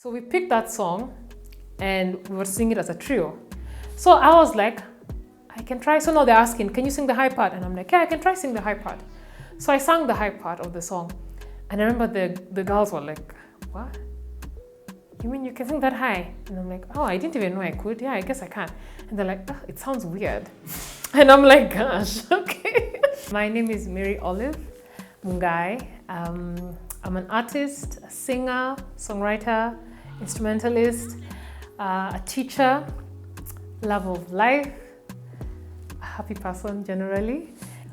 So we picked that song and we were singing it as a trio. So I was like, I can try. So now they're asking, can you sing the high part? And I'm like, yeah, I can try sing the high part. So I sang the high part of the song. And I remember the girls were like, what? You mean you can sing that high? And I'm like, oh, I didn't even know I could. Yeah, I guess I can. And they're like, oh, it sounds weird. And I'm like, gosh, okay. My name is Maryolive Mungai. I'm an artist, a singer, songwriter, instrumentalist, a teacher, love of life, a happy person generally.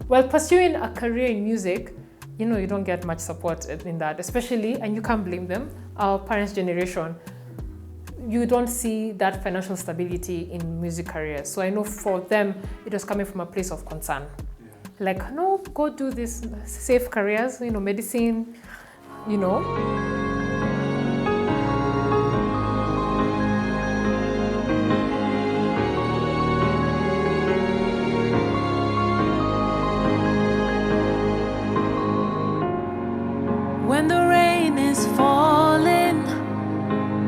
Well, pursuing a career in music, you know, you don't get much support in that, especially, and you can't blame them, our parents' generation, you don't see that financial stability in music careers. So I know for them, it was coming from a place of concern. Like, no, go do this safe careers, you know, medicine, you know. When the rain is falling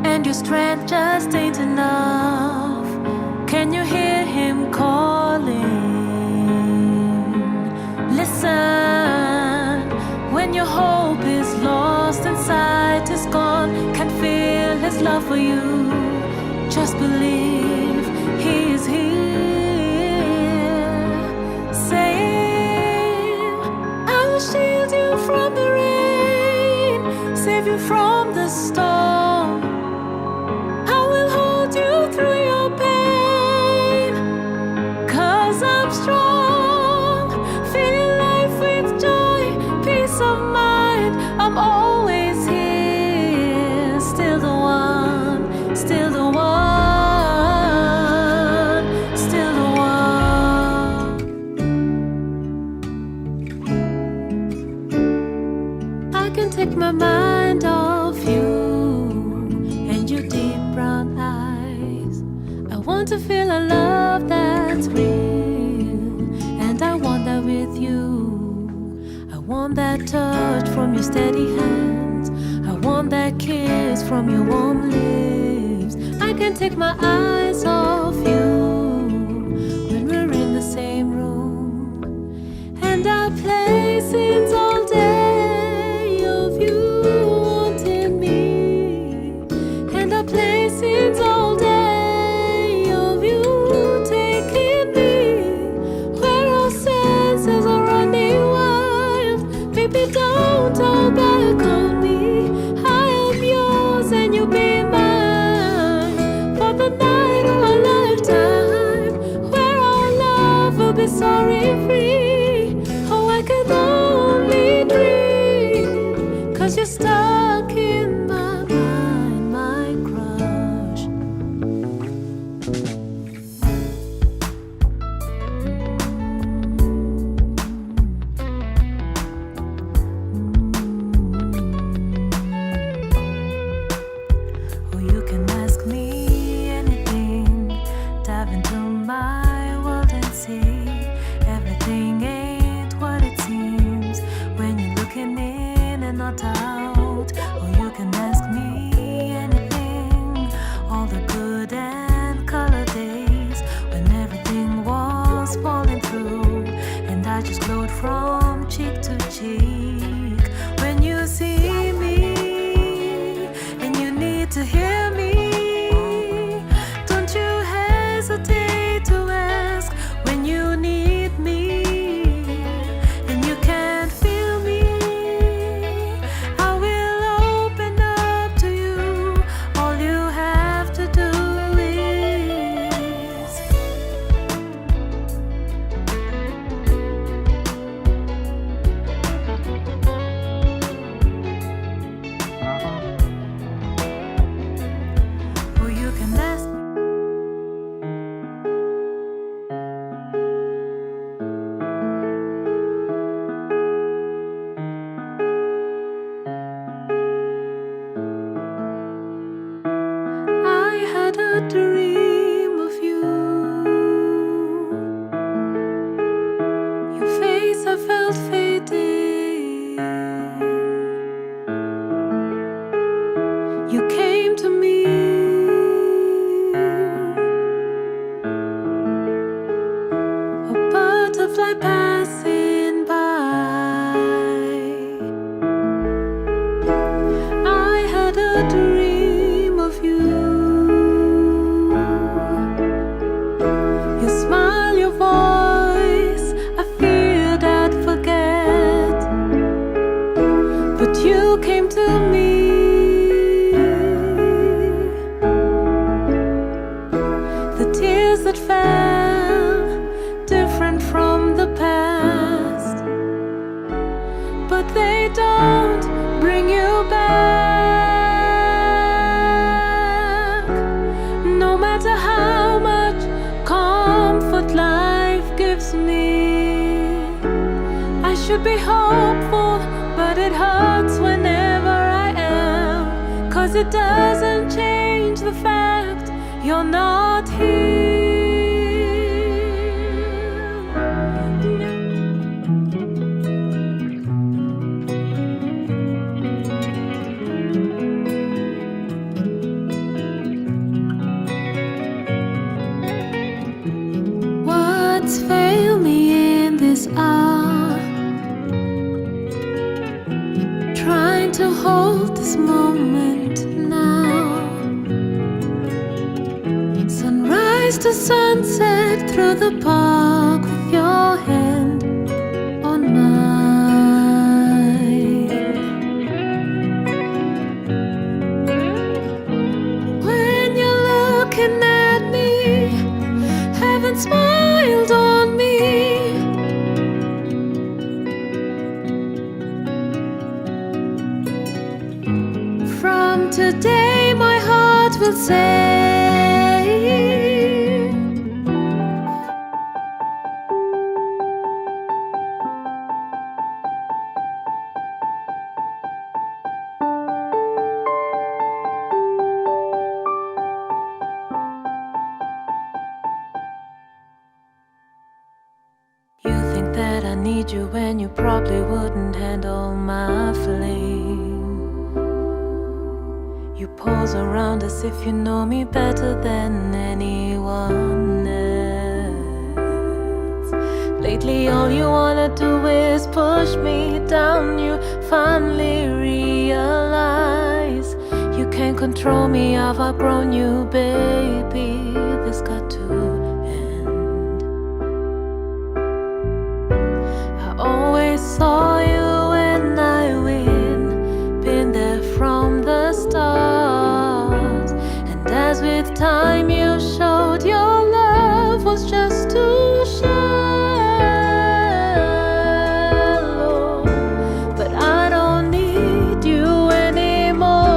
and your strength just ain't enough, can you hear him calling? Listen, when your hope is lost and sight is gone, can't feel his love for you, just believe he is here. Say, I will shield you from the rain, save you from the storm. I will hold you through your pain, 'cause I'm strong, feeling life with joy, peace of mind. I'm always here, still the one, still the one, still the one. I can take my mind off you and your deep brown eyes. I want to feel a love that's real, and I want that with you. I want that touch from your steady hands. I want that kiss from your warm lips. I can take my eyes off you when we're in the same room, and I play scenes all day of you wanting me, and I play scenes all day of you taking me where our senses are running wild. Baby, don't hold back on me. I am yours and you'll be mine for the night of a lifetime, where our love will be sorry free. Oh, I can only dream, 'cause you're stuck in my mind, my crush. Oh, you can ask me anything, dive into my world and see everything ain't what it seems when you're looking in and not out. Or you can ask me anything, all the good and color days when everything was falling through, and I just glowed from cheek to cheek. When you see me and you need to hear me, don't you hesitate to ask when you need me, and you can't feel me. I will open up to you. All you have to do is or you can ask me. I had a dream of you. Your face I felt fading. You came to that felt different from the past, but they don't bring you back. No matter how much comfort life gives me, I should be hopeful, but it hurts whenever I am, 'cause it doesn't change the fact you're not here. What's failed me in this hour? Trying to hold this moment now. Sunrise to sunset through the park with your hand on mine. When you're looking at me, haven't smiled on me. From today my heart will say, you think that I need you when you probably wouldn't handle my flame. You pose around as if you know me better than anyone else. Lately all you wanna do is push me down. You finally realize you can't control me. I've outgrown you, baby. This got to end. I always saw you when I win, been there from the start. And as with time you showed your love was just too shallow. But I don't need you anymore.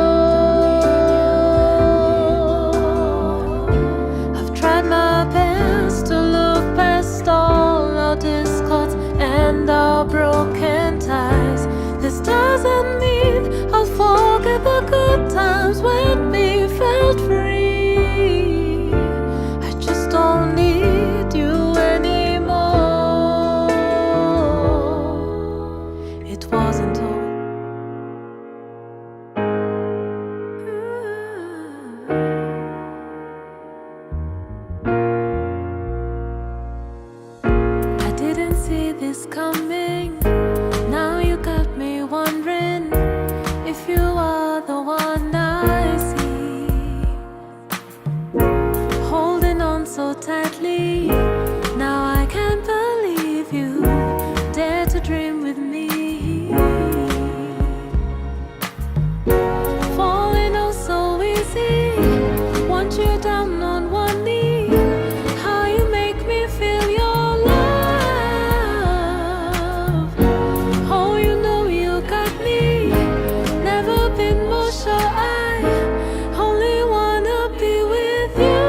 I've tried my best to look past all our discords and our broken ties. This doesn't mean I'll forget the good times when we felt free. I just don't need you anymore. It wasn't all. I didn't see this coming. Now you got me wondering if you are the one I see. Holding on so tightly, now I can't believe you dare to dream with me. Falling oh so easy, want you down on one knee. How you make me feel your love. Oh, you know you got me. Never been more sure. I only wanna be with you.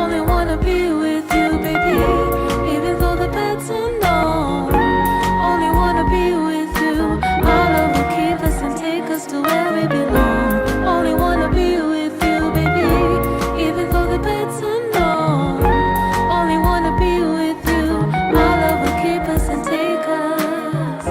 Only wanna be with you, baby. Even though the bed's unknown. Only wanna be with you. Our love will keep us and take us to where we belong. Only wanna be with you, baby. Even though the bed's unknown. Only wanna be with you. Our love will keep us and take us.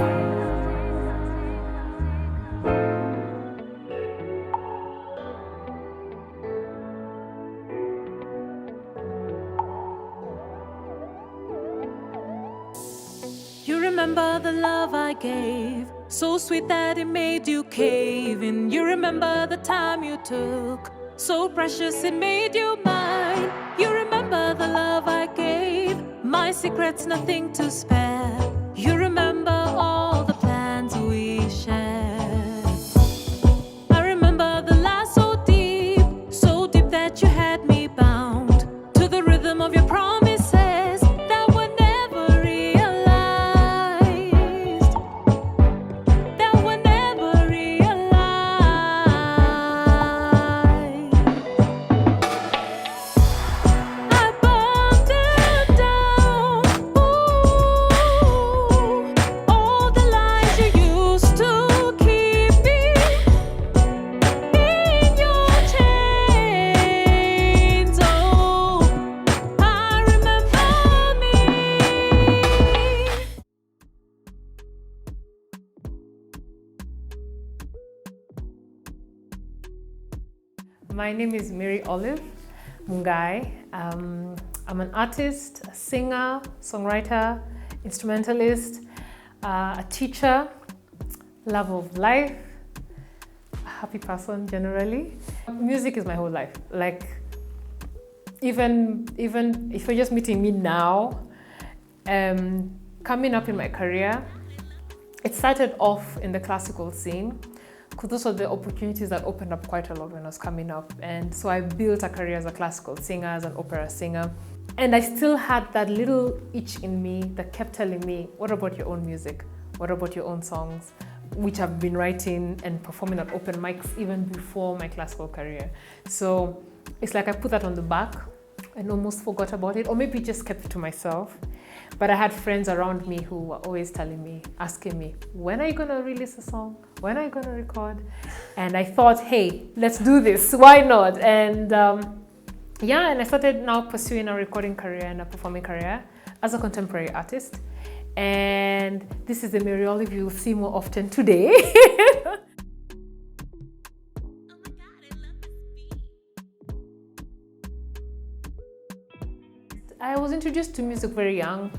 You remember the love I gave, so sweet that it made you cave in. You remember the time you took, so precious it made you mine. You remember the love I gave, my secrets nothing to spare. You remember all the plans we shared. I remember the last so deep that you had My name is Maryolive Mungai. I'm an artist, a singer, songwriter, instrumentalist, a teacher, lover of life, a happy person generally. Music is my whole life. Like, even if you're just meeting me now, coming up in my career, it started off in the classical scene, because those were the opportunities that opened up quite a lot when I was coming up. And so I built a career as a classical singer, as an opera singer. And I still had that little itch in me that kept telling me, what about your own music? What about your own songs? Which I've been writing and performing at open mics even before my classical career. So it's like I put that on the back and almost forgot about it, or maybe just kept it to myself. But I had friends around me who were always telling me, asking me, when are you gonna release a song? When are you gonna record? And I thought, hey, let's do this, why not? And and I started now pursuing a recording career and a performing career as a contemporary artist. And this is the Maryolive you'll see more often today. I was introduced to music very young.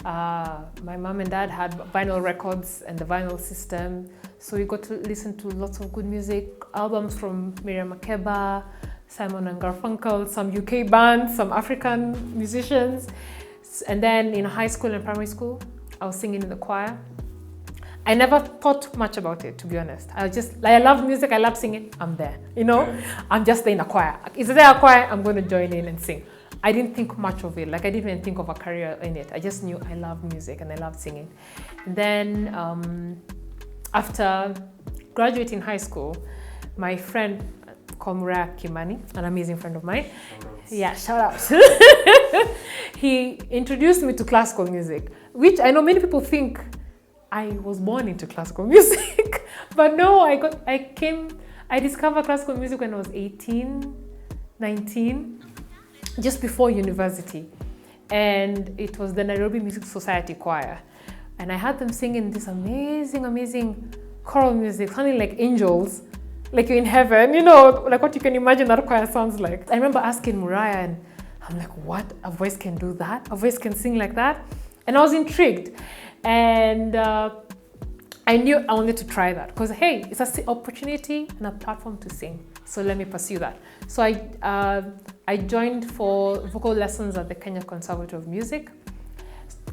My mom and dad had vinyl records and the vinyl system, so we got to listen to lots of good music, albums from Miriam Makeba, Simon and Garfunkel, some UK bands, some African musicians. And then in high school and primary school, I was singing in the choir. I never thought much about it, to be honest. I love music, I love singing, I'm there, you know? I'm just there in a choir. Is there a choir? I'm going to join in and sing. I didn't think much of it, like I didn't even think of a career in it. I just knew I loved music and I loved singing. And then after graduating high school, my friend Komura Kimani, an amazing friend of mine, yeah, shout out. He introduced me to classical music, which I know many people think I was born into classical music. But no, I discovered classical music when I was 18, 19. Just before university, and it was the Nairobi Music Society choir, and I had them singing this amazing choral music, sounding like angels, like you're in heaven, you know, like what you can imagine that choir sounds like. I remember asking Muriah, and I'm like, what? A voice can do that? A voice can sing like that? And I was intrigued, and I knew I wanted to try that because hey, it's an opportunity and a platform to sing. So let me pursue that. So I joined for vocal lessons at the Kenya Conservatory of Music.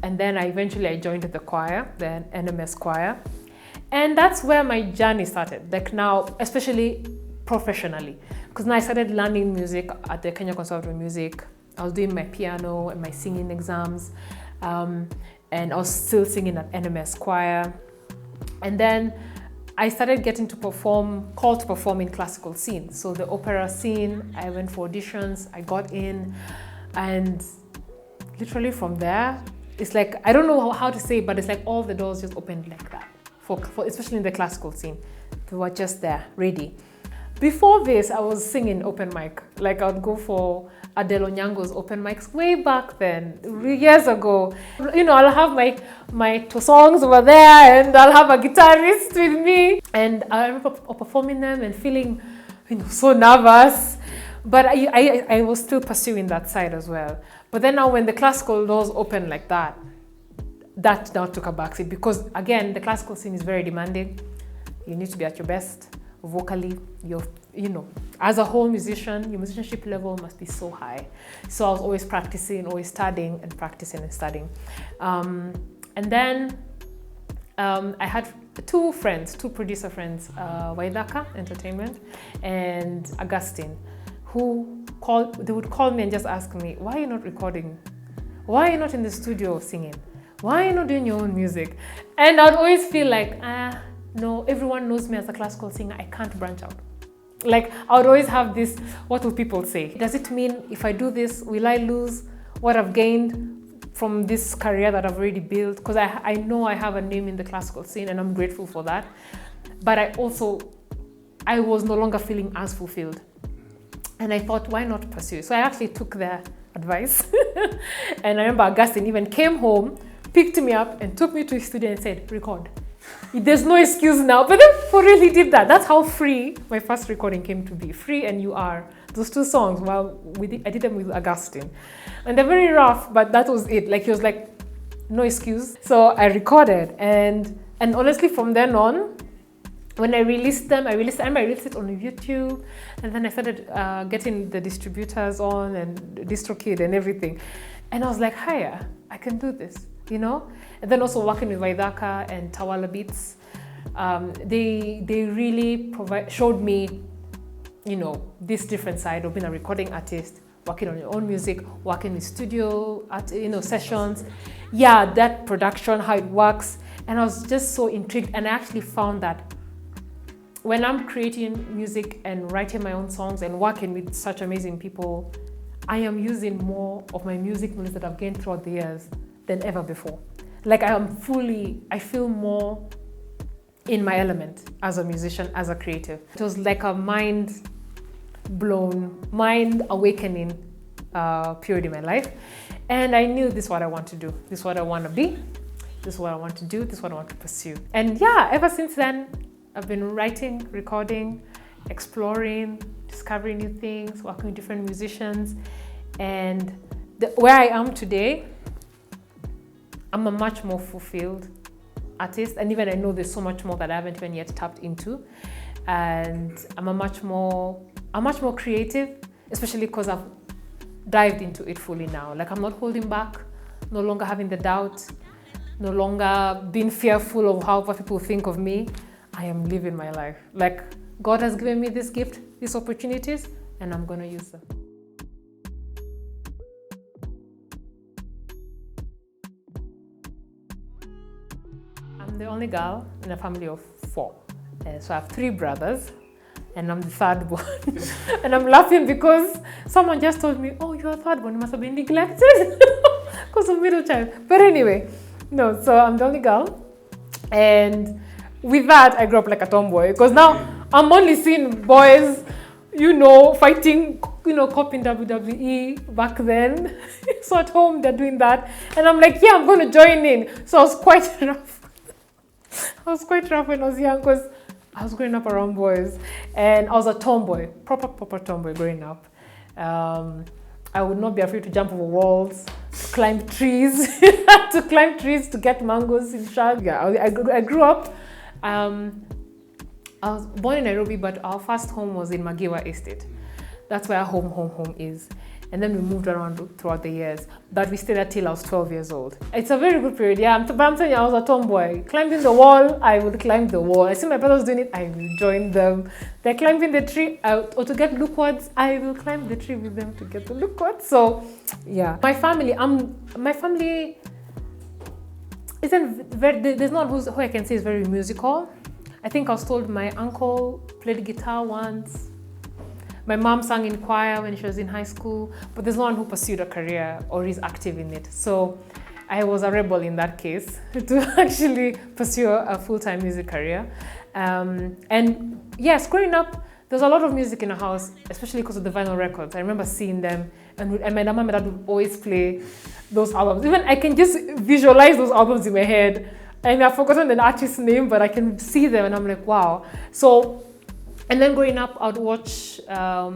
And then I joined the choir, the NMS choir. And that's where my journey started, like now, especially professionally. Because now I started learning music at the Kenya Conservatory of Music. I was doing my piano and my singing exams. And I was still singing at NMS choir. And then I started getting called to perform in classical scene. So the opera scene, I went for auditions, I got in, and literally from there, it's like, I don't know how to say it, but it's like all the doors just opened like that, for especially in the classical scene. They were just there, ready. Before this, I was singing open mic. Like I would go for Adele Onyango's open mics way back then, years ago. You know, I'll have my two songs over there and I'll have a guitarist with me. And I remember performing them and feeling, you know, so nervous. But I was still pursuing that side as well. But then now when the classical doors open like that now took a backseat because again, the classical scene is very demanding. You need to be at your best. Vocally, you know, as a whole musician, your musicianship level must be so high. So I was always practicing, always studying and practicing and studying. And then I had two producer friends, Waidaka Entertainment and Augustine, they would call me and just ask me, why are you not recording? Why are you not in the studio singing? Why are you not doing your own music? And I'd always feel like, no, everyone knows me as a classical singer. I can't branch out. Like, I would always have this, what will people say? Does it mean if I do this, will I lose what I've gained from this career that I've already built? Because I know I have a name in the classical scene and I'm grateful for that. But I was no longer feeling as fulfilled. And I thought, why not pursue? So I actually took their advice. And I remember Augustine even came home, picked me up and took me to his studio and said, record. There's no excuse now. But then for real, he did that. That's how free my first recording came to be. Free and You Are. Those two songs, I did them with Augustine. And they're very rough, but that was it. Like, he was like, no excuse. So I recorded. And honestly, from then on, when I released them, I released it on YouTube. And then I started getting the distributors on and DistroKid and everything. And I was like, hiya, I can do this, you know? And then also working with Vaidaka and Tawala Beats, they really showed me, you know, this different side of being a recording artist, working on your own music, working with studio, sessions. Yeah, that production, how it works. And I was just so intrigued. And I actually found that when I'm creating music and writing my own songs and working with such amazing people, I am using more of my music knowledge that I've gained throughout the years than ever before. Like, I feel more in my element as a musician, as a creative. It was like a mind awakening period in my life. And I knew this is what I want to do. This is what I want to be. This is what I want to do. This is what I want to pursue. And yeah, ever since then, I've been writing, recording, exploring, discovering new things, working with different musicians. And where I am today, I'm a much more fulfilled artist. And even I know there's so much more that I haven't even yet tapped into. And I'm much more creative, especially because I've dived into it fully now. Like, I'm not holding back, no longer having the doubt, no longer being fearful of how other people think of me. I am living my life. Like, God has given me this gift, these opportunities, and I'm going to use them. I'm the only girl in a family of 4. So I have 3 brothers, and I'm the third one. And I'm laughing because someone just told me, oh, you're a third one, you must have been neglected because of middle child. But anyway, no, so I'm the only girl. And with that, I grew up like a tomboy because now I'm only seeing boys, fighting, copying WWE back then. So at home, they're doing that. And I'm like, yeah, I'm going to join in. So I was quite rough. I was quite rough when I was young because I was growing up around boys. And I was a tomboy, proper tomboy growing up. I would not be afraid to jump over walls, to climb trees, to get mangoes in Shag. Yeah, I grew up. I was born in Nairobi, but our first home was in Magiwa Estate. That's where our home is. And then we moved around throughout the years. But we stayed there till I was 12 years old. It's a very good period, yeah. But I'm telling you, I was a tomboy. Climbing the wall, I would climb the wall. I see my brothers doing it, I will join them. They're climbing the tree, or to get lookwards, I will climb the tree with them to get the lookwards. So, yeah. My family isn't very, there's not who I can say is very musical. I think I was told my uncle played guitar once. My mom sang in choir when she was in high school, but there's no one who pursued a career or is active in it. So I was a rebel in that case to actually pursue a full-time music career. And yes, growing up, there's a lot of music in the house, especially because of the vinyl records. I remember seeing them, and my mom and dad would always play those albums. Even I can just visualize those albums in my head. And I've forgotten the artist's name, but I can see them and I'm like, wow. So, and then growing up, I'd watch, I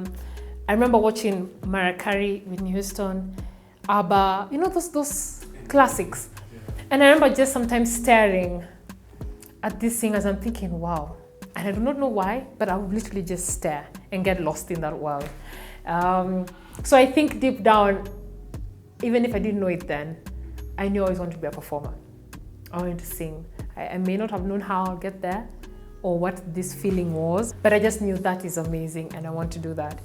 remember watching Mariah Carey, Whitney Houston, ABBA, those classics. And I remember just sometimes staring at these singers and thinking, wow. And I do not know why, but I would literally just stare and get lost in that world. So I think deep down, even if I didn't know it then, I knew I always wanted to be a performer. I wanted to sing. I may not have known how I'll get there or what this feeling was, but I just knew that is amazing and I want to do that.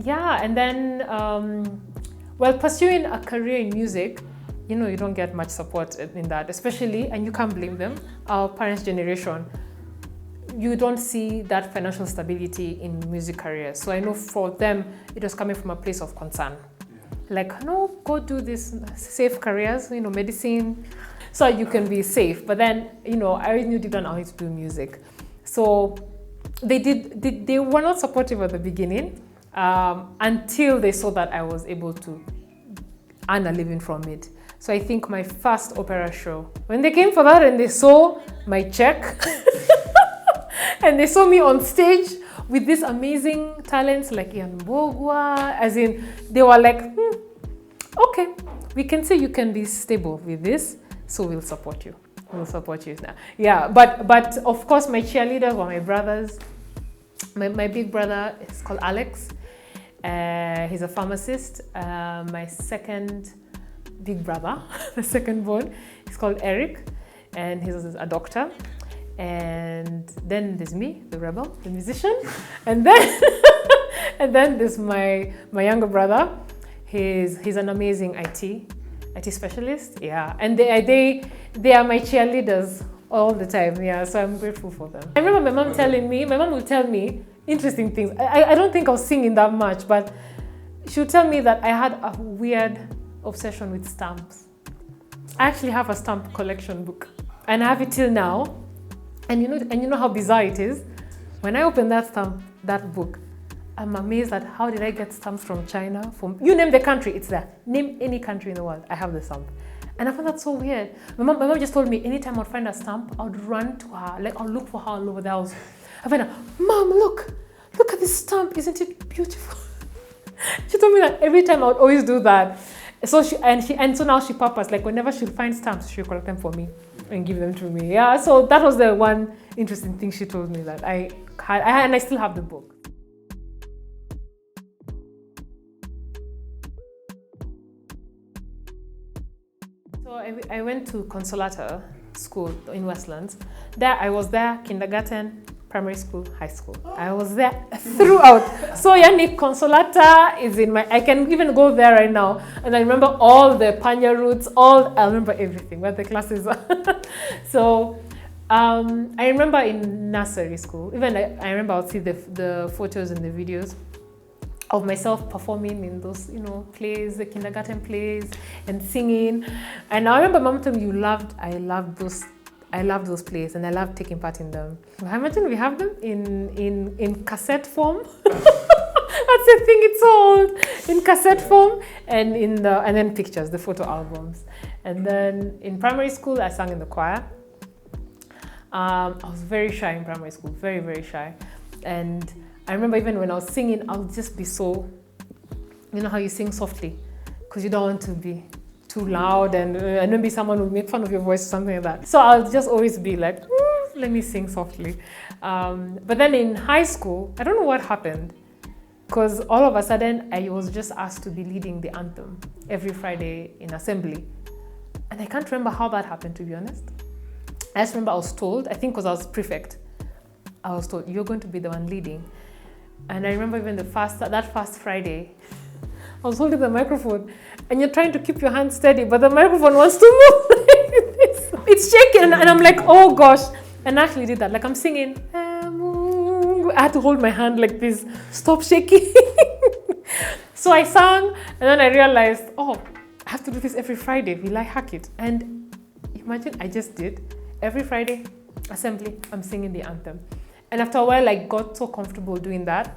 Yeah, and then, pursuing a career in music, you don't get much support in that, especially, and you can't blame them, our parents' generation, you don't see that financial stability in music careers. So I know for them, it was coming from a place of concern. Like, no, go do this safe careers, medicine, so you can be safe. But then, I always knew deep down I wanted to do music. So they were not supportive at the beginning until they saw that I was able to earn a living from it. So I think my first opera show, when they came for that and they saw my check and they saw me on stage with these amazing talents like Ian Bogwa, as in they were like, okay, we can say you can be stable with this, so we'll support you. We'll support you now. Yeah, but of course my cheerleaders were my brothers. My big brother is called Alex. He's a pharmacist. My second big brother, the second born, is called Eric, and he's a doctor. And then there's me, the rebel, the musician, and then and then there's my younger brother. He's an amazing IT specialist. Yeah, and they are my cheerleaders all the time. Yeah, so I'm grateful for them. I remember my mom would tell me interesting things. I don't think I was singing that much, but she would tell me that I had a weird obsession with stamps. I actually have a stamp collection book, and I have it till now. And you know how bizarre it is? When I open that book, I'm amazed at how did I get stamps from China, from you name the country, it's there. Name any country in the world, I have the stamp. And I found that so weird. My mom just told me anytime I'd find a stamp, I'd run to her, like I'll look for her all over the house. I find her, Mom, look at this stamp, isn't it beautiful? She told me that every time I would always do that. So so now she purpose, like whenever she'll find stamps, she'll collect them for me and give them to me. Yeah, so that was the one interesting thing she told me that I had, and I still have the book. So I went to Consolata School in Westlands. I was there, kindergarten, primary school, high school. I was there throughout. So Yannick, Consolata is in I can even go there right now. And I remember all the Panya routes, I remember everything, where the classes are. So I remember in nursery school, even I remember I would see the photos and the videos of myself performing in those, plays, the kindergarten plays and singing. And I remember Mom told me I loved those plays and I loved taking part in them. I imagine we have them in cassette form. That's the thing, it's old. In cassette form and and then pictures, the photo albums. And then in primary school, I sang in the choir. I was very shy in primary school, very, very shy. And I remember even when I was singing, I would just be so, you know how you sing softly, because you don't want to be too loud and maybe someone would make fun of your voice or something like that. So I'll just always be like, let me sing softly. But then in high school, I don't know what happened, because all of a sudden I was just asked to be leading the anthem every Friday in assembly. And I can't remember how that happened, to be honest. I just remember I was told, I think because I was prefect, I was told, you're going to be the one leading. And I remember even that first Friday, I was holding the microphone and you're trying to keep your hand steady, but the microphone wants to move like this. It's shaking and I'm like, oh gosh. And I actually did that. Like I'm singing, I had to hold my hand like this, stop shaking. So I sang and then I realized, I have to do this every Friday. Will I hack it? And imagine I just did. Every Friday, assembly, I'm singing the anthem. And after a while, I got so comfortable doing that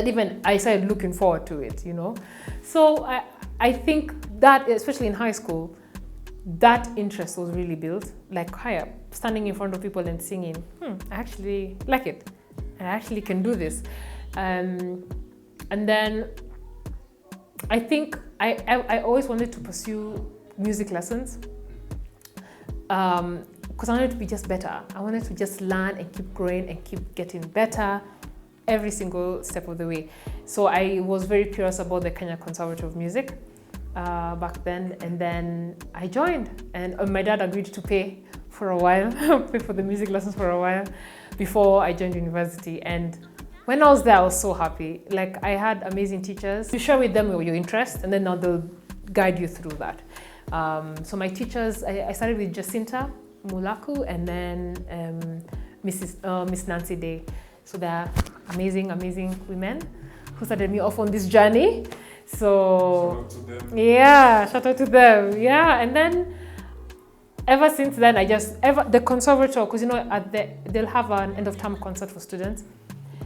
even I started looking forward to it, So I think that, especially in high school, that interest was really built. Like higher, standing in front of people and singing, I actually like it. I actually can do this. And then I think I always wanted to pursue music lessons. Because I wanted to be just better. I wanted to just learn and keep growing and keep getting better every single step of the way. So I was very curious about the Kenya Conservatory of Music back then. And then I joined. And my dad agreed to pay for a while, pay for the music lessons for a while before I joined university. And when I was there, I was so happy. Like I had amazing teachers. You share with them your interest and then now they'll guide you through that. So my teachers, I started with Jacinta Mulaku and then Miss Nancy Day. So they're amazing women who started me off on this journey. So shout out to them. Yeah, shout out to them. Yeah, and then ever since then, the conservatory, because they'll have an end of term concert for students,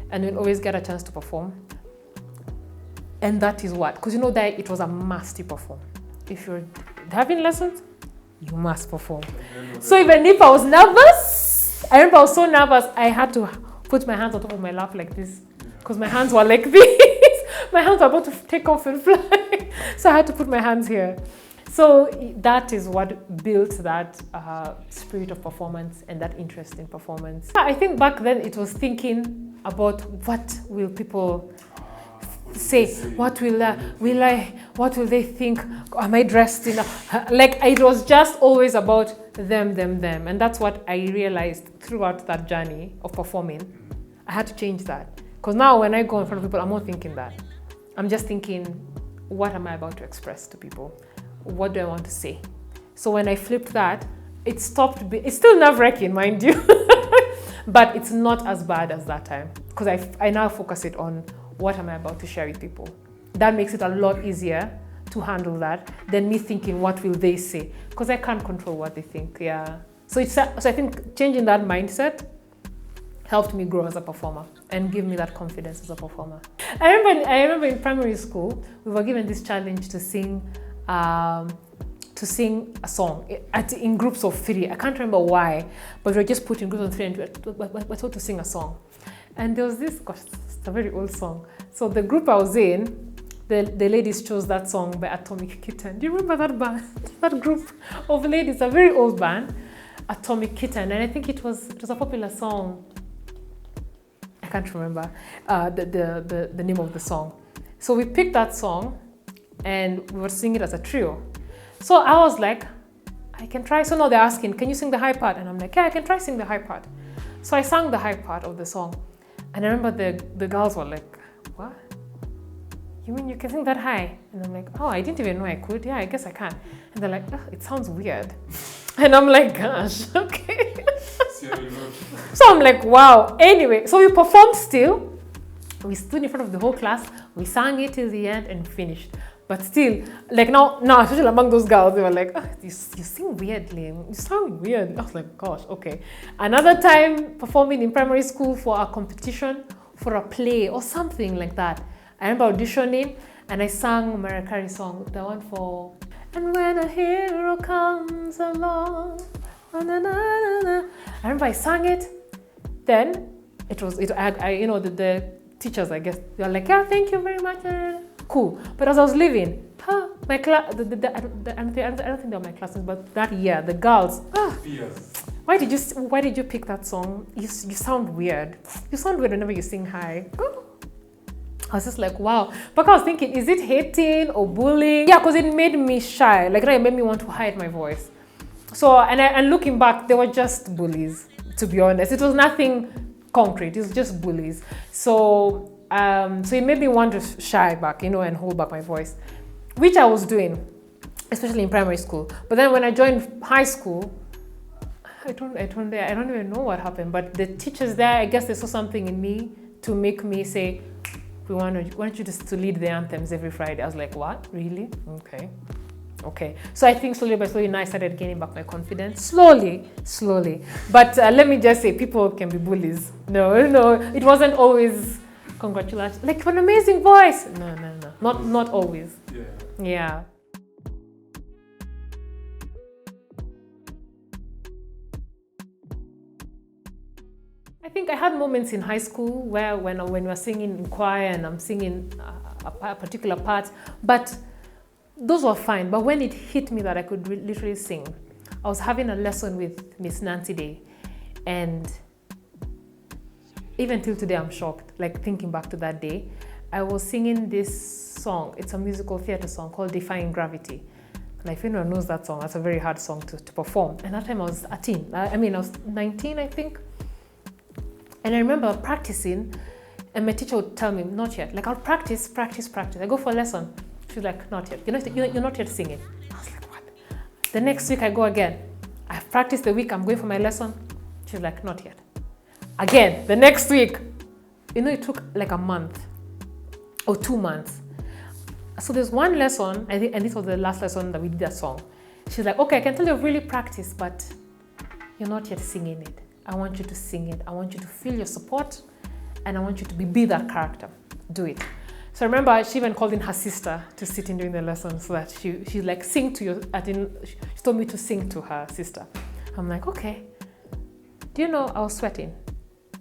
and we'll always get a chance to perform. And that is what, because that it was a must to perform. If you're having lessons, you must perform. So even if I was nervous, I remember I was so nervous, I had to put my hands on top of my lap like this, because my hands were like this. My hands were about to take off and fly. So I had to put my hands here. So that is what built that spirit of performance and that interest in performance. I think back then it was thinking about what will people say, what will they think, am I dressed in like, it was just always about them, and that's what I realized throughout that journey of performing. I had to change that, because now when I go in front of people, I'm not thinking that. I'm just thinking, what am I about to express to people? What do I want to say? So when I flipped that, it stopped it's still nerve-wracking, mind you, but it's not as bad as that time, because I now focus it on what am I about to share with people. That makes it a lot easier to handle that than me thinking, what will they say? Because I can't control what they think, yeah. So I think changing that mindset helped me grow as a performer and give me that confidence as a performer. I remember in primary school, we were given this challenge to sing a song in groups of 3. I can't remember why, but we were just put in groups of 3 and we're told to sing a song. And there was this, gosh, it's a very old song. So the group I was in, the ladies chose that song by Atomic Kitten. Do you remember that band? That group of ladies, a very old band, Atomic Kitten. And I think it was a popular song. I can't remember the name of the song. So we picked that song and we were singing it as a trio. So I was like, I can try. So now they're asking, can you sing the high part? And I'm like, yeah, I can try sing the high part. So I sang the high part of the song. And I remember the girls were like, what? You mean you can sing that high? And I'm like, oh, I didn't even know I could. Yeah, I guess I can. And they're like, oh, it sounds weird. And I'm like, gosh, okay. So I'm like, wow. Anyway, so we performed still. We stood in front of the whole class. We sang it till the end and finished. But still, like now, especially among those girls, they were like, oh, you sing weirdly. You sound weird. I was like, gosh, okay. Another time performing in primary school for a competition, for a play or something like that. I remember auditioning and I sang Maryolive song, the one for, and when a hero comes along, na, na, na, na. I remember I sang it. Then the teachers, I guess, they were like, yeah, thank you very much. Cool. But as I was leaving, my class, I don't think they were my classes, but that year, the girls, why did you pick that song? You sound weird. You sound weird whenever you sing high. I was just like, wow. But I was thinking, is it hating or bullying? Yeah, because it made me shy. Like, it made me want to hide my voice. So, and looking back, they were just bullies, to be honest. It was nothing concrete. It was just bullies. So it made me want to shy back, and hold back my voice, which I was doing, especially in primary school. But then when I joined high school, I don't even know what happened. But the teachers there, I guess they saw something in me to make me say, we want you to lead the anthems every Friday. I was like, what? Really? Okay. So I think slowly by slowly now I started gaining back my confidence. Slowly. But let me just say, people can be bullies. No, it wasn't always congratulations. Like, an amazing voice. No. Not always. Yeah. I think I had moments in high school where when we're singing in choir and I'm singing a particular part, but those were fine. But when it hit me that I could literally sing, I was having a lesson with Miss Nancy Day, and even till today I'm shocked, like thinking back to that day. I was singing this song. It's a musical theatre song called Defying Gravity. And if anyone knows that song, that's a very hard song to perform. And that time I was a teen. I was 19, I think. And I remember practicing, and my teacher would tell me, not yet. Like, I'll practice. I go for a lesson. She's like, not yet. You're not yet singing. I was like, what? The next week I go again. I've practiced the week I'm going for my lesson. She's like, not yet. Again, the next week. It took like a month or 2 months. So there's one lesson, I think, and this was the last lesson that we did that song. She's like, okay, I can tell you've really practiced, but you're not yet singing it. I want you to sing it. I want you to feel your support, and I want you to be that character. Do it. So I remember she even called in her sister to sit in during the lesson so that she like sing to you. She told me to sing to her sister. I'm like, okay. Do you know, I was sweating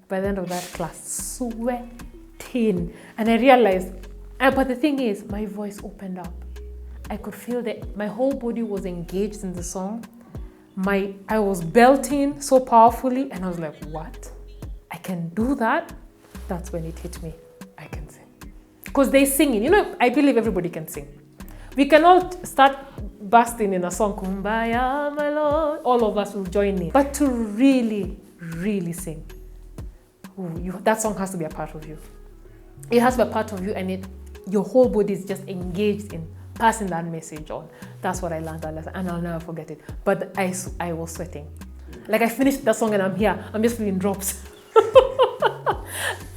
by the end of that class, sweating. And I realized, but the thing is, my voice opened up. I could feel that my whole body was engaged in the song. I was belting so powerfully, and I was like, what? I can do that? That's when it hit me. I can sing. Because they sing it. I believe everybody can sing. We can all start bursting in a song, Kumbaya, my Lord. All of us will join in. But to really, really sing, that song has to be a part of you. It has to be a part of you, and your whole body is just engaged in passing that message on. That's what I learned that lesson, and I'll never forget it. But I was sweating. Like I finished that song and I'm here. I'm just feeling drops.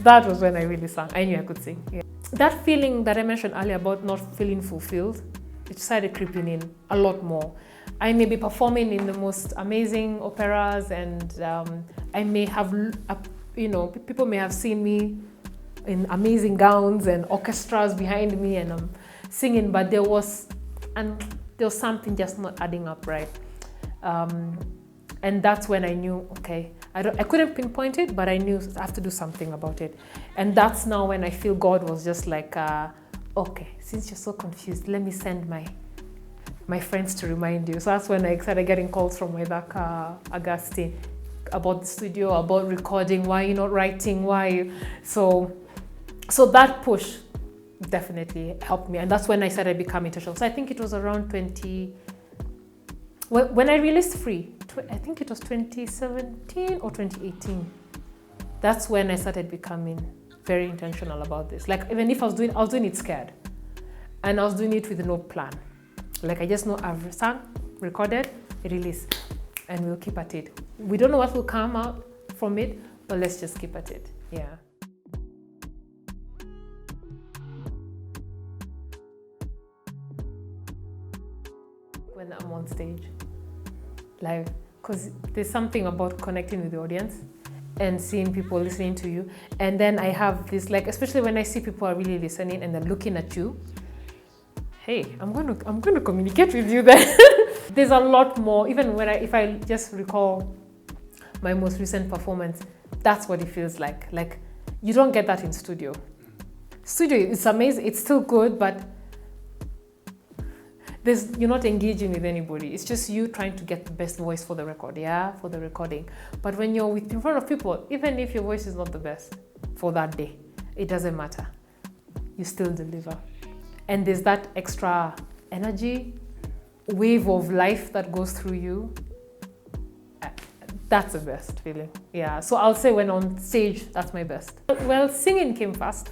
That was when I really sang. I knew I could sing. Yeah. That feeling that I mentioned earlier about not feeling fulfilled, it started creeping in a lot more. I may be performing in the most amazing operas, and I may have, people may have seen me in amazing gowns and orchestras behind me, and I'm singing, but there was something just not adding up right. And that's when I knew, okay, I couldn't pinpoint it, but I knew I have to do something about it. And that's now when I feel God was just like, okay, since you're so confused, let me send my friends to remind you. So that's when I started getting calls from my Augustine about the studio, about recording, why you're not writing, why. So that push definitely helped me. And that's when I started becoming intentional. So I think it was around when I released Free, I think it was 2017 or 2018. That's when I started becoming very intentional about this. Like even if I was doing it scared. And I was doing it with no plan. Like I just know I've sung, recorded, released, and we'll keep at it. We don't know what will come out from it, but let's just keep at it. Yeah. When I'm on stage, live, because there's something about connecting with the audience and seeing people listening to you. And then I have this, like, especially when I see people are really listening and they're looking at you. Hey, I'm going to communicate with you then. There's a lot more. Even if I just recall my most recent performance, that's what it feels like. Like you don't get that in studio. Studio, it's amazing. It's still good, but you're not engaging with anybody. It's just you trying to get the best voice for the record, for the recording. But when you're in front of people, even if your voice is not the best for that day, it doesn't matter. You still deliver. And there's that extra energy, wave of life that goes through you. That's the best feeling. Yeah, so I'll say when on stage, that's my best. Well, singing came first.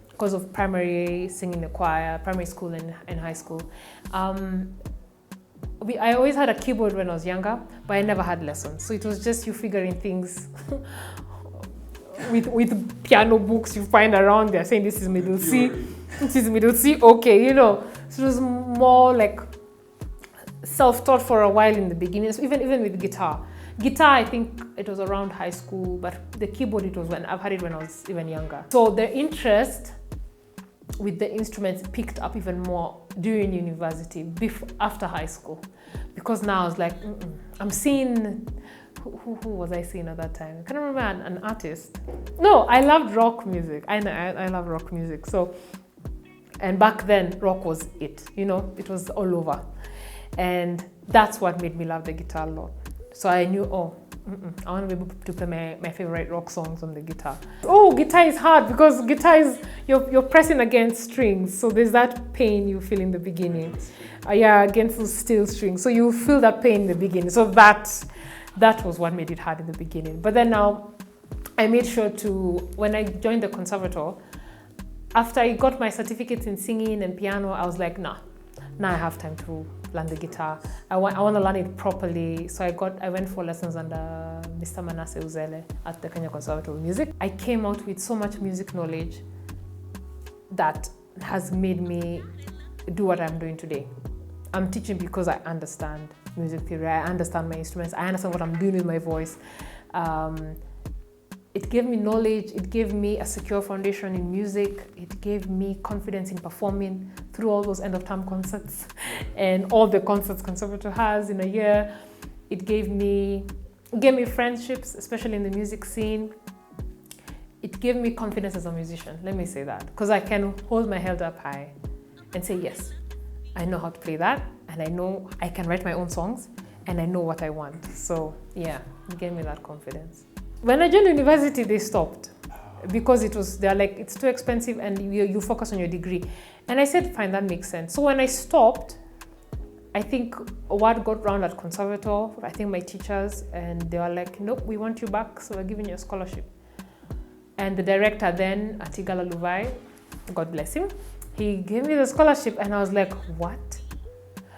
Because of primary singing the choir, primary school and high school. I always had a keyboard when I was younger, but I never had lessons. So it was just you figuring things with piano books you find around there saying this is middle C, this is middle C, okay, So it was more like self-taught for a while in the beginning, so even with guitar. Guitar, I think it was around high school, but the keyboard, I've had it when I was even younger. So the interest with the instruments picked up even more during university, after high school. Because now I was like, I'm seeing, who was I seeing at that time? I can't remember an artist. No, I loved rock music. I love rock music. So, and back then, rock was it, it was all over. And that's what made me love the guitar a lot. So I knew, I want to be able to play my favorite rock songs on the guitar. Oh, guitar is hard because guitar is, you're pressing against strings. So there's that pain you feel in the beginning. Against those steel strings. So you feel that pain in the beginning. So that was what made it hard in the beginning. But then now I made sure when I joined the conservatoire, after I got my certificates in singing and piano, I was like, now I have time to learn the guitar. I want to learn it properly. So I went for lessons under Mr. Manasseh Uzele at the Kenya Conservatory of Music. I came out with so much music knowledge that has made me do what I'm doing today. I'm teaching because I understand music theory. I understand my instruments. I understand what I'm doing with my voice. It gave me knowledge. It gave me a secure foundation in music. It gave me confidence in performing through all those end-of-term concerts and all the concerts conservator has in a year. It gave me friendships, especially in the music scene. It gave me confidence as a musician, let me say that, because I can hold my head up high and say, yes, I know how to play that, and I know I can write my own songs, and I know what I want. So yeah, it gave me that confidence. When I joined university, they stopped because they're like, it's too expensive and you focus on your degree. And I said, fine, that makes sense. So when I stopped, I think a word got round at conservator, I think my teachers, and they were like, nope, we want you back, so we're giving you a scholarship. And the director then at Maryolive, God bless him, he gave me the scholarship, and I was like, what?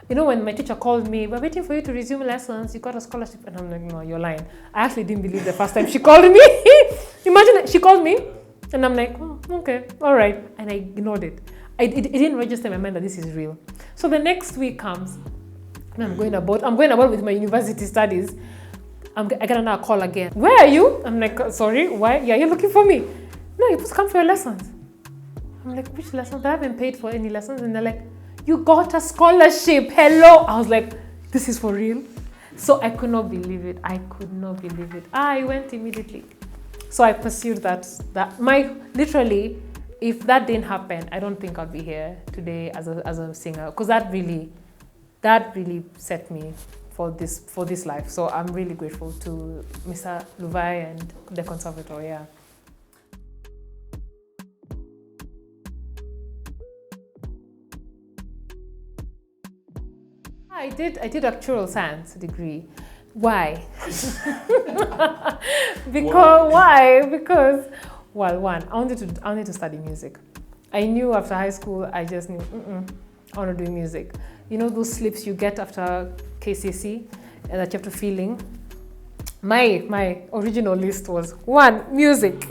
You know, when my teacher called me, we're waiting for you to resume lessons, you got a scholarship. And I'm like, no, you're lying. I actually didn't believe the first time she called me. Imagine it, she called me, and I'm like, oh, okay, all right. And I ignored it. It didn't register in my mind that this is real. So the next week comes, and I'm going about with my university studies. I get another call again. Where are you? I'm like, sorry, why? Yeah, you're looking for me. No, you're supposed to come for your lessons. I'm like, which lessons? I haven't paid for any lessons. And they're like, you got a scholarship. Hello. I was like, this is for real. So I could not believe it. I went immediately. So I pursued that. Literally, if that didn't happen, I don't think I'd be here today as a singer, because that really set me for this life. So I'm really grateful to Mr. Luvai and the conservator. Yeah. I did actuarial science degree. Why? Because well, one, I wanted to study music. I knew after high school, I just knew, I want to do music. You know those slips you get after KCSE that you have to fill in? My original list was 1, music.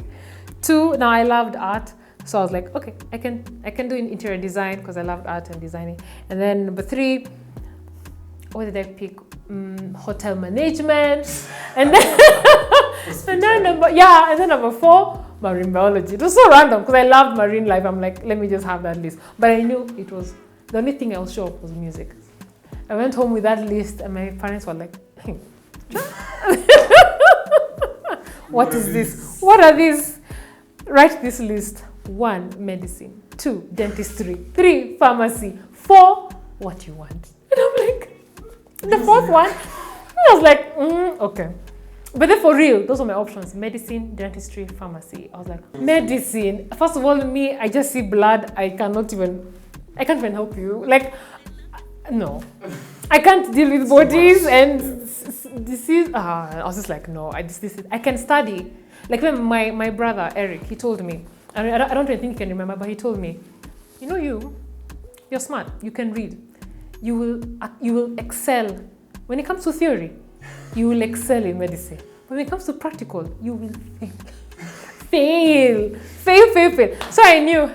2, now I loved art. So I was like, okay, I can do interior design because I loved art and designing. And then number 3, what did I pick? Hotel management. And then number 4, marine biology. It was so random because I loved marine life. I'm like, let me just have that list. But I knew it was the only thing I was sure of was music. I went home with that list, and my parents were like, hey, what is this? What are these? Write this list. 1, medicine. 2, dentistry. 3, pharmacy. 4, what you want. And I'm like, the 4th one, I was like, okay. But then for real, those were my options. Medicine, dentistry, pharmacy. I was like, medicine. First of all, me, I just see blood. I can't even help you. Like, no. I can't deal with bodies and disease. I was just like, no, I can study. Like when my brother, Eric, he told me, I don't really think you can remember, but he told me, you know, you're smart, you can read. You will excel. When it comes to theory, you will excel in medicine. But when it comes to practical, you will fail. So I knew,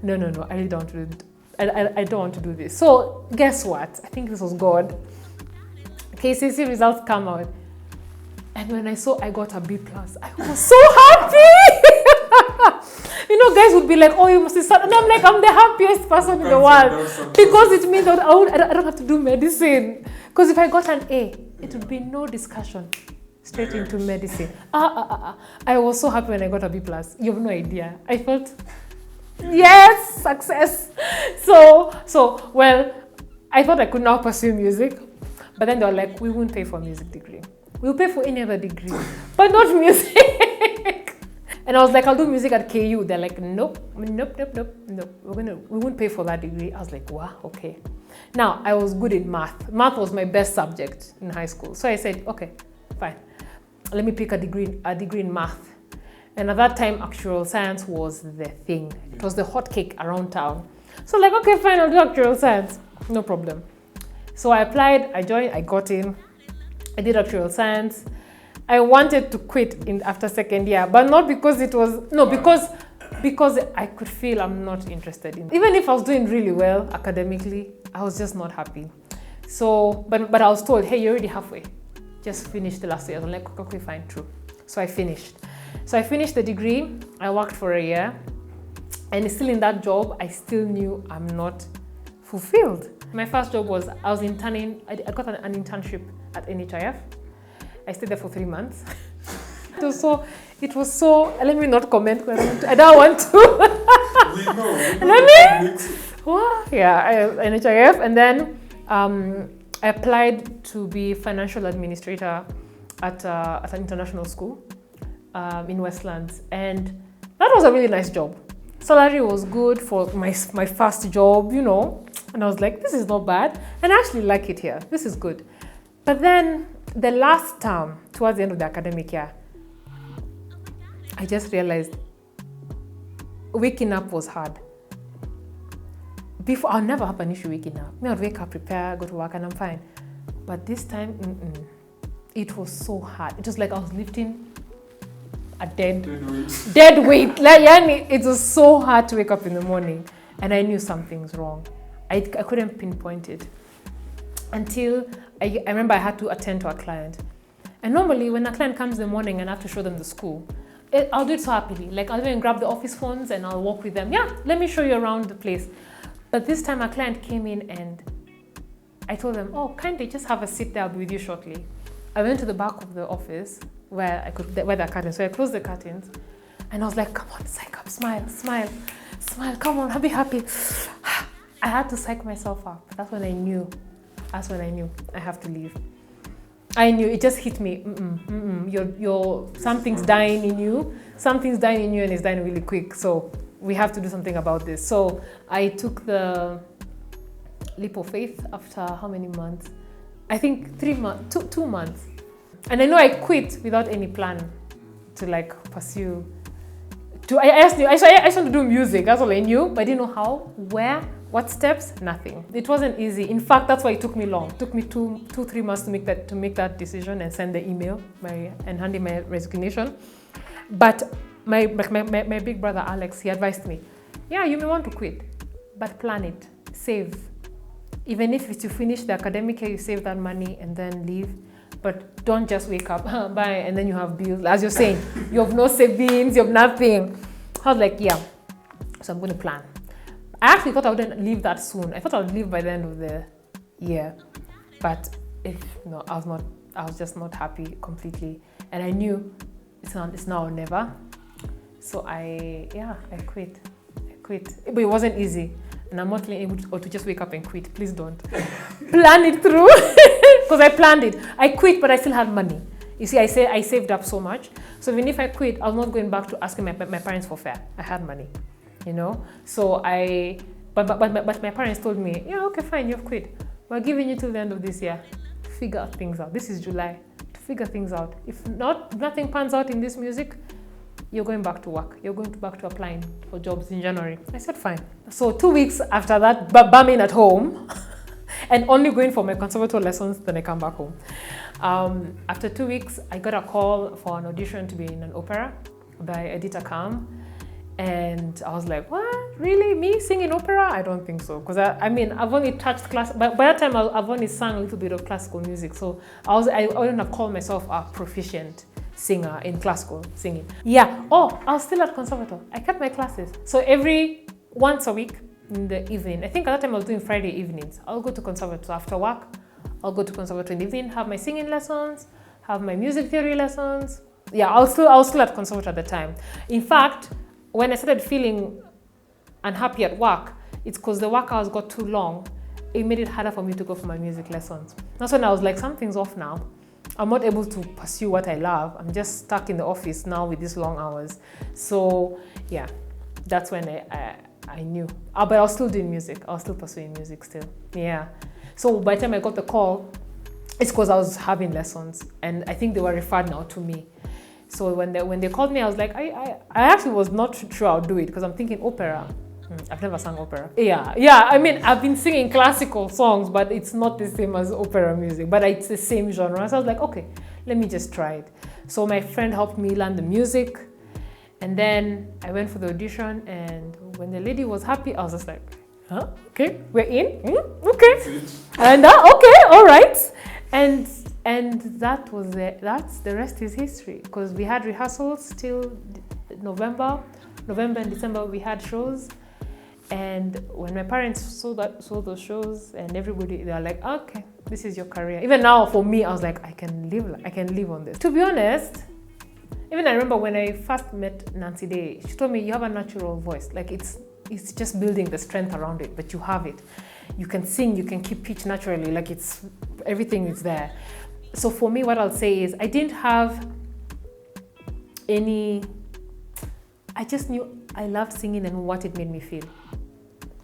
no, I really don't want to do it. I don't want to do this. So guess what? I think this was God. KCSE results come out. And when I saw I got a B+, I was so happy. You know, guys would be like, oh, you must start. And I'm like, I'm the happiest person in the world. Because it means that I don't have to do medicine. Because if I got an A, it would be no discussion. Straight into medicine. I was so happy when I got a B+. You have no idea. I felt, yes, success. So, well, I thought I could now pursue music. But then they were like, we won't pay for a music degree. We'll pay for any other degree, but not music. And I was like, I'll do music at KU. They're like, nope. We won't pay for that degree. I was like, wow, okay. Now, I was good in math. Math was my best subject in high school. So I said, okay, fine. Let me pick a degree in math. And at that time, actuarial science was the thing. It was the hot cake around town. So like, okay, fine, I'll do actuarial science. No problem. So I applied, I joined, I got in. I did actuarial science. I wanted to quit after second year, but not because because I could feel I'm not interested in it. Even if I was doing really well academically, I was just not happy. So, but I was told, hey, you're already halfway. Just finish the last year. I'm like, okay, fine, true. So I finished. So I finished the degree, I worked for a year, and still in that job, I still knew I'm not fulfilled. My first job was, I was interning, I got an internship at NHIF. I stayed there for 3 months. It was so, let me not comment, I don't want to. We know. Let me, well, yeah, NHIF, and then I applied to be financial administrator at an international school in Westlands, and that was a really nice job. Salary was good for my first job, you know, and I was like, this is not bad, and I actually like it here. This is good. But then the last term, towards the end of the academic year, I just realized waking up was hard. Before, I'll never have an issue waking up. I'd wake up, prepare, go to work, and I'm fine. But this time, it was so hard. It was like I was lifting a dead weight. Like, it was so hard to wake up in the morning, and I knew something's wrong. I couldn't pinpoint it until I remember I had to attend to a client. And normally, when a client comes in the morning and I have to show them the school, I'll do it so happily. Like, I'll even grab the office phones and I'll walk with them. Yeah, let me show you around the place. But this time, a client came in and I told them, oh, kindly just have a seat there, I'll be with you shortly. I went to the back of the office where there are curtains. So I closed the curtains and I was like, come on, psych up, smile, smile, smile, come on, be happy. I had to psych myself up. That's when I knew I have to leave. I knew, it just hit me. Something's dying in you. Something's dying in you and it's dying really quick. So we have to do something about this. So I took the leap of faith after how many months? I think 2 months. And I know I quit without any plan to like pursue. I just want to do music. That's all I knew, but I didn't know how, where, what steps, nothing. It wasn't easy. In fact, that's why it took me long. It took me 2-3 months to make that decision and send the email and hand in my resignation. But my big brother Alex, he advised me, yeah, you may want to quit, but plan it, save. Even if it's to finish the academic year, you save that money and then leave. But don't just wake up, bye, and then you have bills. As you're saying, you have no savings, you have nothing. I was like, yeah, so I'm going to plan. I actually thought I wouldn't leave that soon. I thought I would leave by the end of the year. But I was just not happy completely. And I knew it's now or never. So I quit. But it wasn't easy. And I'm not able to just wake up and quit. Please don't. Plan it through. Because I planned it. I quit, but I still had money. You see, I saved up so much. So even if I quit, I was not going back to asking my parents for fare. I had money, you know. So but my parents told me, yeah, okay, fine, you've quit. We're giving you till the end of this year to figure things out. This is July, to figure things out. If nothing pans out in this music, you're going back to work. You're going back to applying for jobs in January. I said, fine. So 2 weeks after that, bumming at home and only going for my conservatory lessons, then I come back home. After 2 weeks, I got a call for an audition to be in an opera by Edita Kam. And I was like, what? Really? Me singing opera? I don't think so. Because I've only touched class. By that time, I've only sung a little bit of classical music. So I wouldn't have called myself a proficient singer in classical singing. Yeah. Oh, I was still at conservatory. I kept my classes. So once a week in the evening, I think at that time I was doing Friday evenings. I'll go to conservatory after work. I'll go to conservatory in the evening, have my singing lessons, have my music theory lessons. Yeah, I was still at conservatory at the time. In fact, when I started feeling unhappy at work, it's because the work hours got too long. It made it harder for me to go for my music lessons. That's when I was like, something's off now. I'm not able to pursue what I love. I'm just stuck in the office now with these long hours. So yeah, that's when I knew. But I was still doing music. I was still pursuing music still. Yeah. So by the time I got the call, it's because I was having lessons. And I think they were referred now to me. So when they called me, I was like, I actually was not sure I'll do it because I'm thinking opera. I've never sung opera. Yeah. I mean, I've been singing classical songs, but it's not the same as opera music, but it's the same genre. So I was like, okay, let me just try it. So my friend helped me learn the music. And then I went for the audition. And when the lady was happy, I was just like, okay, we're in. Okay. And okay, all right. And And that was the rest is history, because we had rehearsals till November and December. We had shows, and when my parents saw those shows and everybody, they are like, okay, this is your career. Even now for me, I was like, I can live on this. To be honest, even I remember when I first met Nancy Day, she told me, you have a natural voice. Like it's just building the strength around it, but you have it. You can sing, you can keep pitch naturally, like everything is there. So for me, what I'll say is I didn't have I just knew I loved singing and what it made me feel.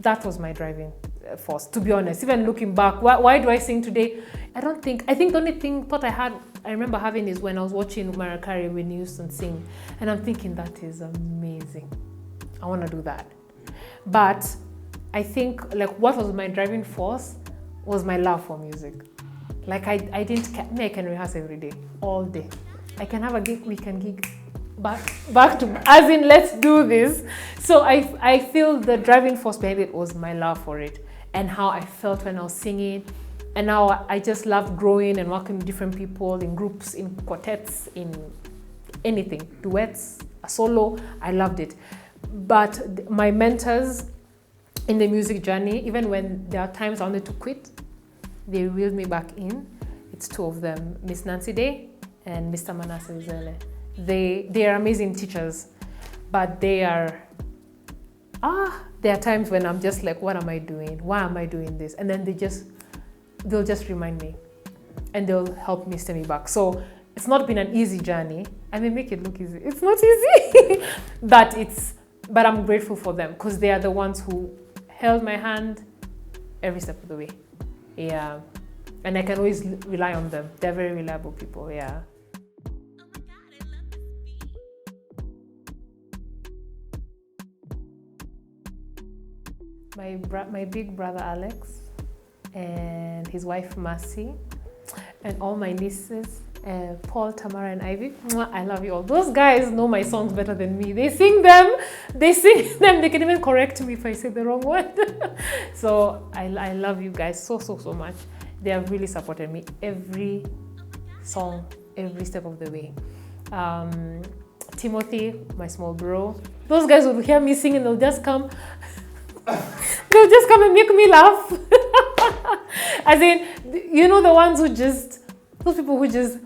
That was my driving force, to be honest. Even looking back, why do I sing today? I think the only thought I remember having is when I was watching Mariah when Houston sing, and I'm thinking, that is amazing. I want to do that. But I think like what was my driving force was my love for music. Like I can rehearse every day, all day. I can have a gig, we can gig back to, as in, let's do this. So I feel the driving force behind it was my love for it and how I felt when I was singing, and how I just loved growing and working with different people in groups, in quartets, in anything, duets, a solo. I loved it. But my mentors in the music journey, even when there are times I wanted to quit, they reeled me back in. It's two of them, Miss Nancy Day and Mr. Manasseh Uzele. They are amazing teachers, but there are times when I'm just like, what am I doing? Why am I doing this? And then they'll just remind me, and they'll help me steer me back. So it's not been an easy journey. I may make it look easy. It's not easy, but I'm grateful for them, because they are the ones who held my hand every step of the way. Yeah, and I can always rely on them. They're very reliable people. Yeah. My big brother Alex, and his wife Mercy, and all my nieces, Paul, Tamara, and Ivy. I love you all. Those guys know my songs better than me. They sing them. They can even correct me if I say the wrong one. So I love you guys so much. They have really supported me every song, every step of the way. Timothy, my small bro. Those guys will hear me sing and they'll just come and make me laugh. As in, you know, the ones those people who just,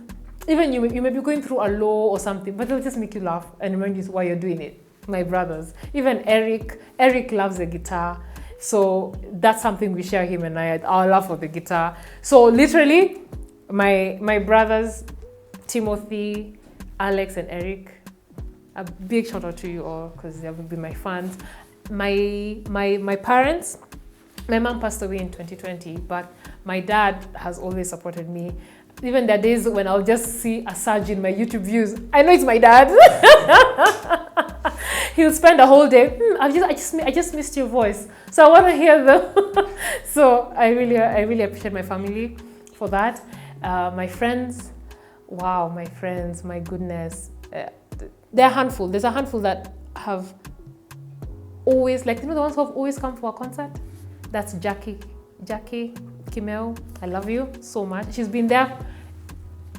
even you may be going through a low or something, but they'll just make you laugh and remind you why you're doing it. My brothers. Even Eric loves the guitar. So that's something we share, him and I, our love for the guitar. So literally, my brothers, Timothy, Alex, and Eric, a big shout out to you all, because they have been my fans. My parents, my mom passed away in 2020, but my dad has always supported me. Even there are days when I'll just see a surge in my YouTube views. I know it's my dad. He'll spend a whole day. I just missed your voice, so I want to hear them. So I really appreciate my family for that. My friends, wow, my friends, my goodness, they're a handful. There's a handful that have always, like, you know, the ones who have always come for a concert. That's Jackie Kimel. I love you so much. She's been there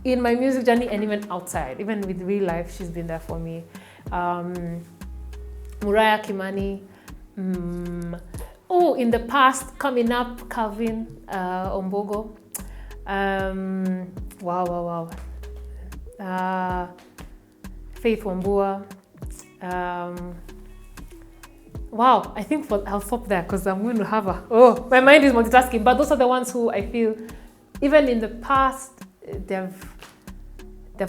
in my music journey and even outside, even with real life. She's been there for me. Muraya Kimani. In the past, coming up, Calvin Ombogo. Wow. Faith Wambua. Wow, I think I'll stop there, because I'm going to have my mind is multitasking. But those are the ones who I feel, even in the past, they've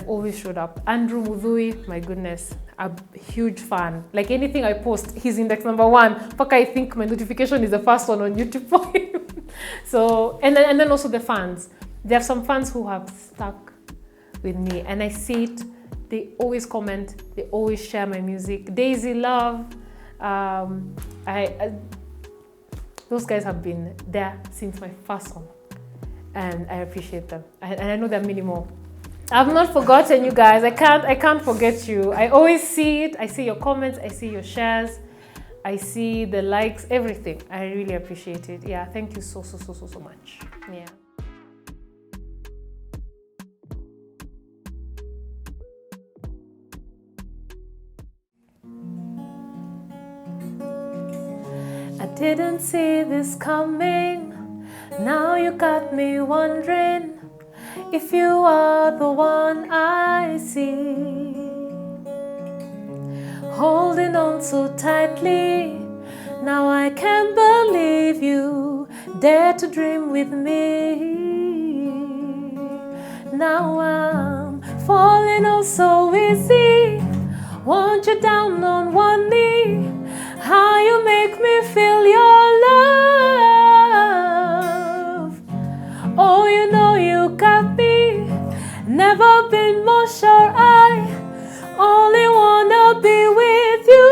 always showed up. Andrew Mudhui, my goodness, a huge fan. Like anything I post, he's index number 1. Paka, I think my notification is the first one on YouTube for him. So, and then also the fans. There are some fans who have stuck with me, and I see it. They always comment. They always share my music. Daisy Love. Those guys have been there since my first song, and I appreciate them. And I know there are many more. I've not forgotten you guys. I can't forget you. I always see it. I see your comments. I see your shares. I see the likes. Everything. I really appreciate it. Yeah. Thank you so much. Yeah. Didn't see this coming. Now you got me wondering if you are the one I see. Holding on so tightly, now I can't believe you dare to dream with me. Now I'm falling oh so easy. Want you down on one knee. How you make me feel your love. Oh, you know you got me. Never been more sure. I only wanna be with you.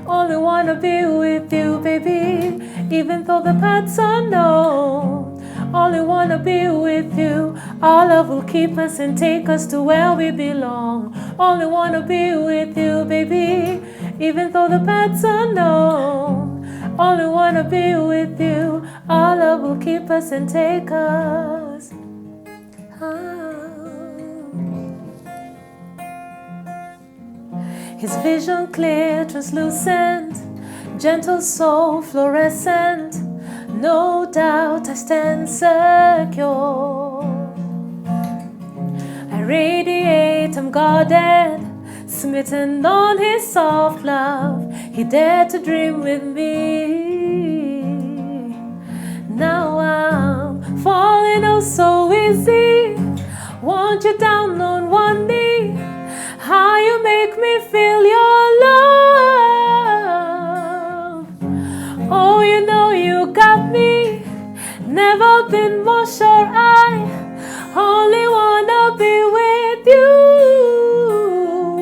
Only wanna be with you, baby. Even though the path's unknown. Only wanna be with you. Our love will keep us and take us to where we belong. Only wanna be with you, baby. Even though the path's unknown. Only wanna be with you. Our love will keep us and take us. His vision clear, translucent, gentle soul fluorescent. No doubt I stand secure. I radiate, I'm guarded, smitten on his soft love. He dared to dream with me. Now I'm falling oh so easy. Want you down on one knee. How you make me feel your love. Oh, you know you got me. Never been more sure. I only wanna be with you.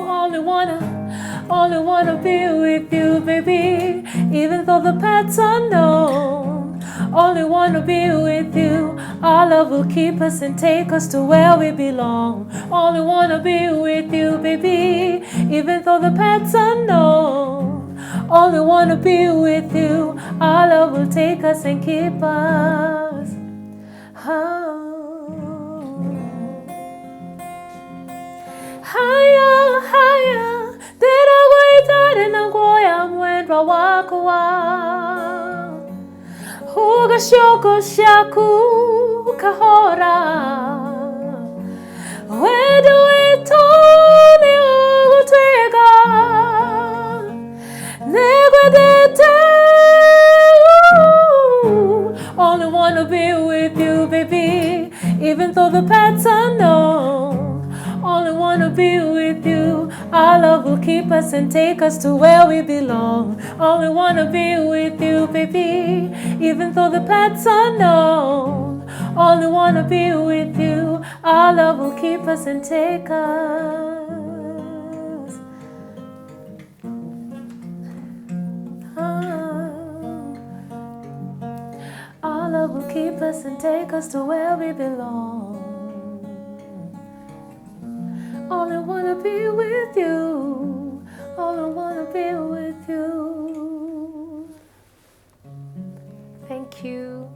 Only wanna be with you, baby. Even though the path's unknown. Only wanna be with you. Our love will keep us and take us to where we belong. Only wanna be with you, baby. Even though the path's unknown. Only wanna be with you. Our love will take us and keep us. Higher, higher. Diragoitare na goya mwendwa wako wa. Huga shoko shaku kahora. Wedu etone ugutwega. Negwedete. Only wanna be with you, baby. Even though the path's unknown. Only wanna be with you. Our love will keep us and take us to where we belong. Only wanna be with you, baby. Even though the path's unknown. Only wanna be with you. Our love will keep us and take us. Our love will keep us and take us to where we belong. Only wanna be with you. Only wanna be with you. Thank you.